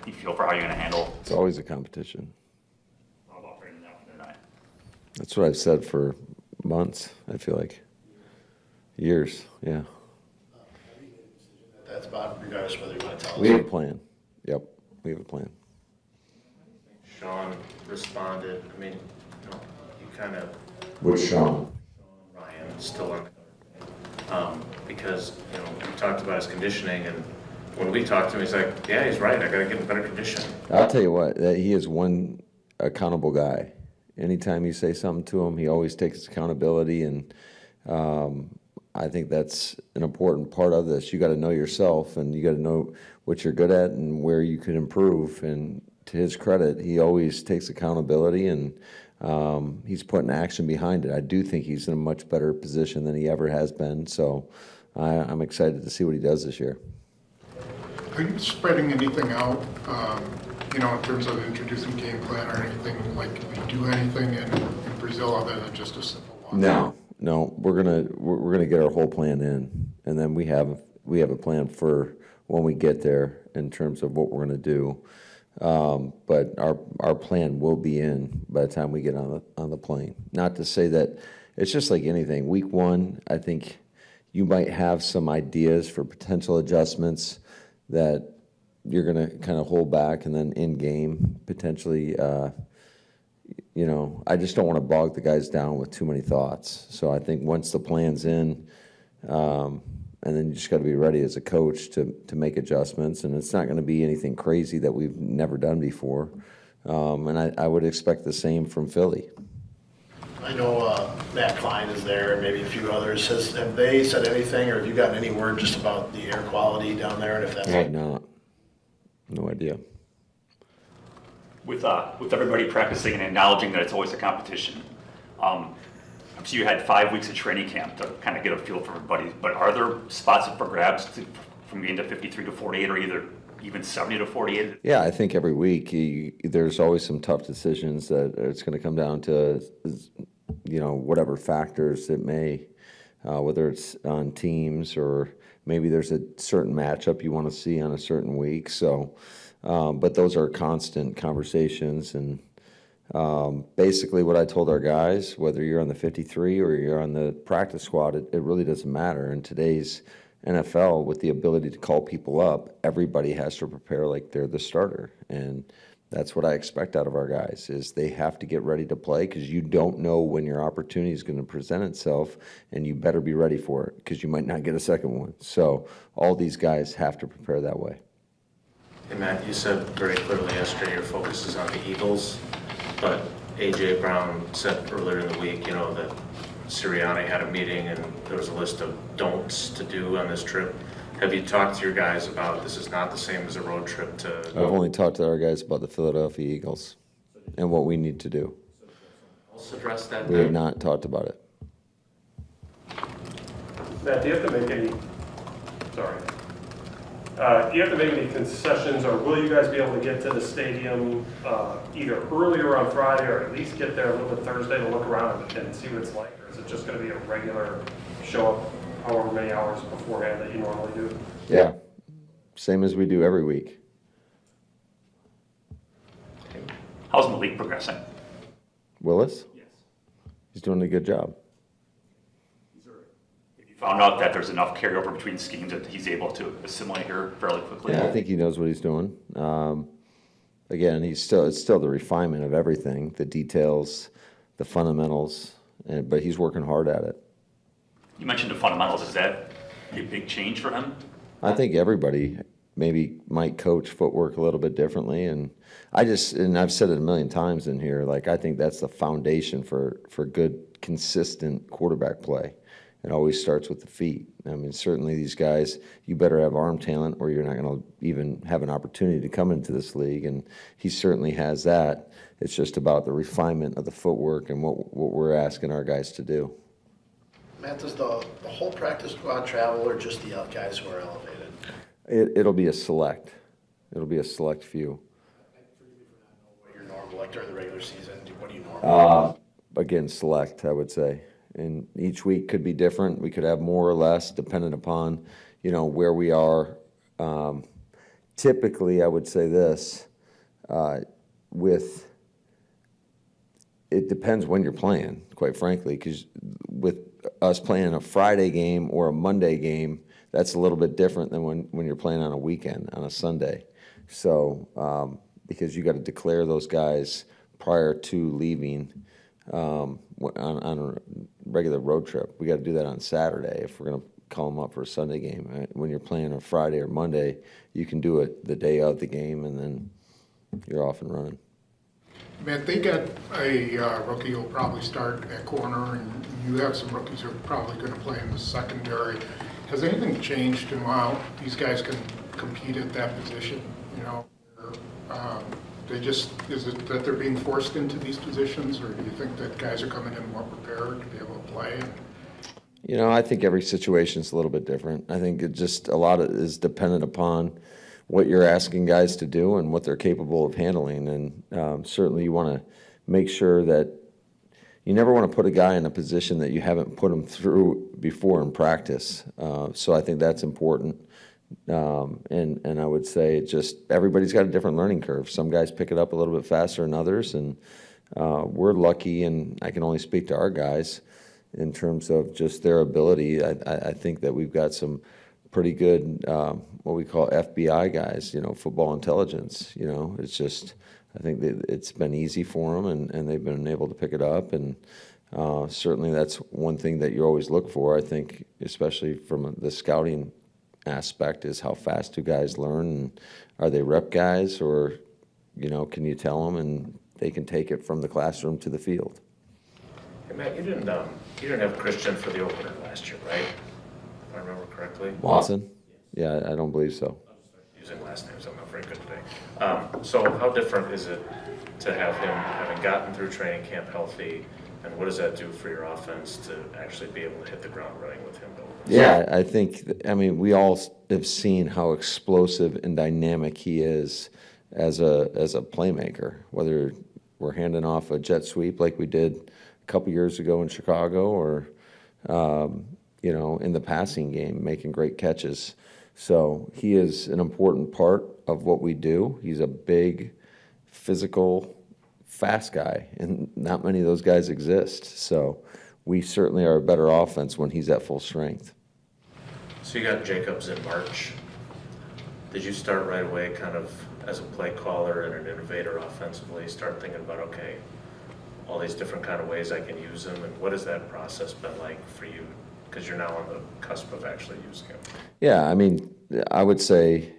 you feel for how you're going to handle? It's always a competition. How about right now tonight? That's what I've said for months, I feel like. Years, yeah. That's about regardless of whether you want to tell us. We have a plan. Yep, we have a plan. Sean responded, I mean, you kind of, With Sean? Ryan, still on, because, we talked about his conditioning, and when we talked to him, he's like, yeah, he's right, I gotta get in better condition. I'll tell you what, that he is one accountable guy. Anytime you say something to him, he always takes accountability, and I think that's an important part of this. You got to know yourself, and you got to know what you're good at and where you can improve. And to his credit, he always takes accountability, and he's putting action behind it. I do think he's in a much better position than he ever has been. So I'm excited to see what he does this year. Are you spreading anything out, in terms of introducing game plan or anything? Like, can we do anything in Brazil other than just a simple one? No, we're gonna get our whole plan in, and then we have a plan for when we get there in terms of what we're gonna do. But our plan will be in by the time we get on the plane. Not to say that it's just like anything. Week one, I think you might have some ideas for potential adjustments that you're gonna kind of hold back, and then in game potentially. I just don't want to bog the guys down with too many thoughts. So I think once the plan's in, and then you just got to be ready as a coach to make adjustments. And it's not going to be anything crazy that we've never done before. And I would expect the same from Philly. I know Matt Klein is there, and maybe a few others. Have they said anything, or have you gotten any word just about the air quality down there, and if that's... Right now, no idea. With everybody practicing and acknowledging that it's always a competition, so you had 5 weeks of training camp to kind of get a feel for everybody, but are there spots up for grabs from getting to 53 to 48 or even 70 to 48? Yeah, I think every week there's always some tough decisions that it's going to come down to, whatever factors it may, whether it's on teams or maybe there's a certain matchup you want to see on a certain week. So, but those are constant conversations, and basically what I told our guys, whether you're on the 53 or you're on the practice squad, it really doesn't matter. In today's NFL, with the ability to call people up, everybody has to prepare like they're the starter. And that's what I expect out of our guys, is they have to get ready to play, because you don't know when your opportunity is going to present itself, and you better be ready for it, because you might not get a second one. So all these guys have to prepare that way. Hey Matt, you said very clearly yesterday your focus is on the Eagles, but A.J. Brown said earlier in the week, that Sirianni had a meeting and there was a list of don'ts to do on this trip. Have you talked to your guys about this is not the same as a road trip to... I've only talked to our guys about the Philadelphia Eagles and what we need to do. Also address that. We have not talked about it. Matt, do you have to make any, do you have to make any concessions, or will you guys be able to get to the stadium either earlier on Friday or at least get there a little bit Thursday to look around and see what it's like? Or is it just going to be a regular show up however many hours beforehand that you normally do? Yeah, same as we do every week. How's Malik progressing? Willis? Yes. He's doing a good job. Found out that there's enough carryover between schemes that he's able to assimilate here fairly quickly. Yeah, I think he knows what he's doing. Again, it's still the refinement of everything, the details, the fundamentals, but he's working hard at it. You mentioned the fundamentals. Is that a big change for him? I think everybody maybe might coach footwork a little bit differently, and I've said it a million times in here, I think that's the foundation for good, consistent quarterback play. It always starts with the feet. I mean, certainly these guys, you better have arm talent or you're not going to even have an opportunity to come into this league, and he certainly has that. It's just about the refinement of the footwork and what we're asking our guys to do. Matt, does the whole practice squad travel, or just the guys who are elevated? It'll be a select. It'll be a select few. What your normal, like during the regular season, what do you normally Again, select, I would say. And each week could be different. We could have more or less, depending upon, where we are typically, I would say this, it depends when you're playing, quite frankly, because with us playing a Friday game or a Monday game, that's a little bit different than when you're playing on a weekend, on a Sunday. So, because you got to declare those guys prior to leaving on a regular road trip. We got to do that on Saturday if we're going to call them up for a Sunday game. Right? When you're playing on Friday or Monday, you can do it the day of the game, and then you're off and running. Matt, they got a rookie who'll probably start at corner, and you have some rookies who are probably going to play in the secondary. Has anything changed in how these guys can compete at that position? You know, is it that they're being forced into these positions, or do you think that guys are coming in more prepared to be able to play? You know, I think every situation is a little bit different. I think a lot of it is dependent upon what you're asking guys to do and what they're capable of handling. And certainly you want to make sure that you never want to put a guy in a position that you haven't put him through before in practice. So I think that's important. And I would say just everybody's got a different learning curve. Some guys pick it up a little bit faster than others. And we're lucky, and I can only speak to our guys in terms of just their ability. I think that we've got some pretty good, what we call FBI guys, you know, football intelligence. You know, it's just, I think that it's been easy for them, and they've been able to pick it up. And certainly that's one thing that you always look for, I think, especially from the scouting aspect, is how fast do guys learn, and are they rep guys, or, you know, can you tell them and they can take it from the classroom to the field. Hey, Matt, you didn't have Christian for the opener last year, right? If I remember correctly. Watson? Yeah, I don't believe so. Using last names, I'm not very good today. So how different is it to have him having gotten through training camp healthy, and what does that do for your offense to actually be able to hit the ground running with him? Yeah, I think, I mean, we all have seen how explosive and dynamic he is as a playmaker, whether we're handing off a jet sweep like we did a couple years ago in Chicago, or, you know, in the passing game, making great catches. So he is an important part of what we do. He's a big, physical, fast guy, and not many of those guys exist. So we certainly are a better offense when he's at full strength. So you got Jacobs in March. Did you start right away kind of as a play caller and an innovator offensively, start thinking about, okay, all these different kind of ways I can use him, and what has that process been like for you? Because you're now on the cusp of actually using him. Yeah, I mean, I would say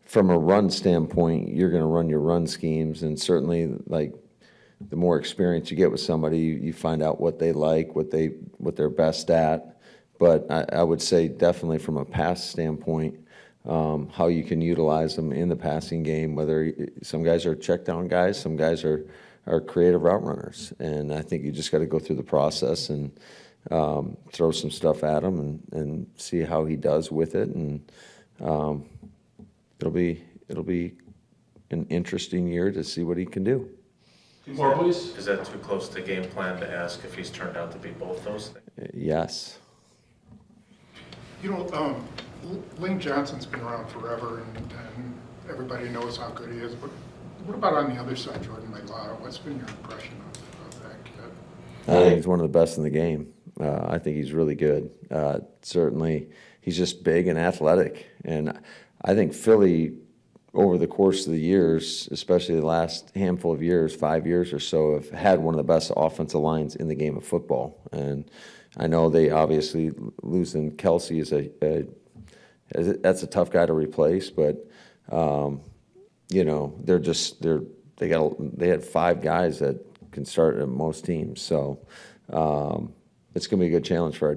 from a run standpoint, you're going to run your run schemes, and certainly, like, the more experience you get with somebody, you find out what they like, what they're best at. But I would say definitely from a pass standpoint, how you can utilize them in the passing game, whether some guys are check down guys, some guys are creative route runners. And I think you just got to go through the process and throw some stuff at him and see how he does with it. And it'll be an interesting year to see what he can do. More, please. Is that too close to game plan to ask if he's turned out to be both those things? Yes. You know, Lane Johnson's been around forever, and everybody knows how good he is. But what about on the other side, Jordan Mailata? What's been your impression of that kid? I think he's one of the best in the game. I think he's really good. Certainly, he's just big and athletic. And I think Philly, over the course of the years, especially the last handful of years, 5 years or so, have had one of the best offensive lines in the game of football. And I know they obviously losing Kelce is that's a tough guy to replace, but you know, they had 5 guys that can start at most teams, so it's going to be a good challenge for our